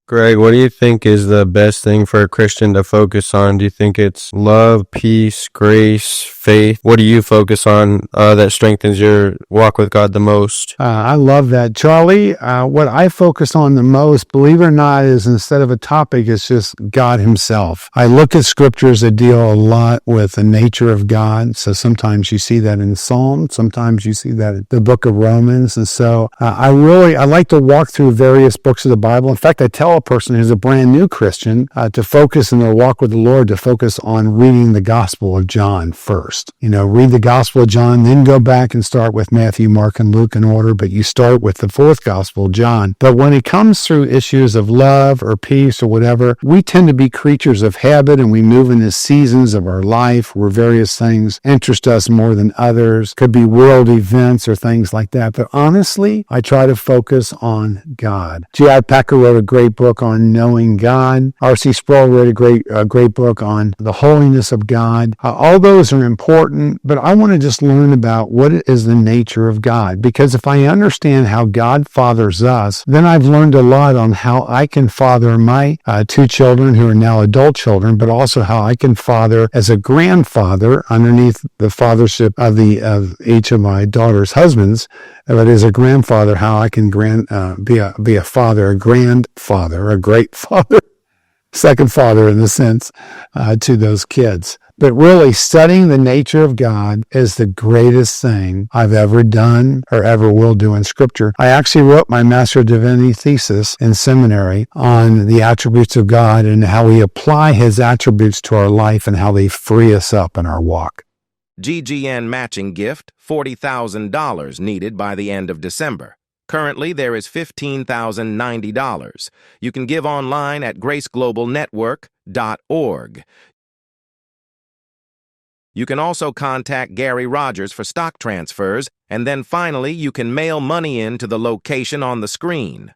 Greg, what do you think is the best thing for a Christian to focus on? Do you think it's love, peace, grace, faith? What do you focus on that strengthens your walk with God the most? I love that. Charlie, what I focus on the most, believe it or not, is instead of a topic, it's just God himself. I look at scriptures that deal a lot with the nature of God. So sometimes you see that in Psalms, sometimes you see that in the book of Romans. And so I like to walk through various books of the Bible. In fact, I tell a person who's a brand new Christian to focus in their walk with the Lord, to focus on reading the Gospel of John first. Read the Gospel of John, then go back and start with Matthew, Mark, and Luke in order, but you start with the fourth Gospel, John. But when it comes through issues of love or peace or whatever, we tend to be creatures of habit, and we move into seasons of our life where various things interest us more than others. Could be world events or things like that. But honestly, I try to focus on God. J.I. Packer wrote a great book on knowing God. R.C. Sproul wrote a great book on the holiness of God. All those are important, but I want to just learn about what is the nature of God. Because if I understand how God fathers us, then I've learned a lot on how I can father my two children who are now adult children, but also how I can father as a grandfather underneath the fathership of each of my daughter's husbands. But as a grandfather, how I can be a father, a grandfather, a great father, second father in the sense to those kids. But really, studying the nature of God is the greatest thing I've ever done or ever will do in Scripture. I actually wrote my Master of Divinity thesis in seminary on the attributes of God and how we apply his attributes to our life and how they free us up in our walk. GGN matching gift, $40,000 needed by the end of December. Currently, there is $15,090. You can give online at graceglobalnetwork.org. You can also contact Gary Rogers for stock transfers, and then finally you can mail money in to the location on the screen.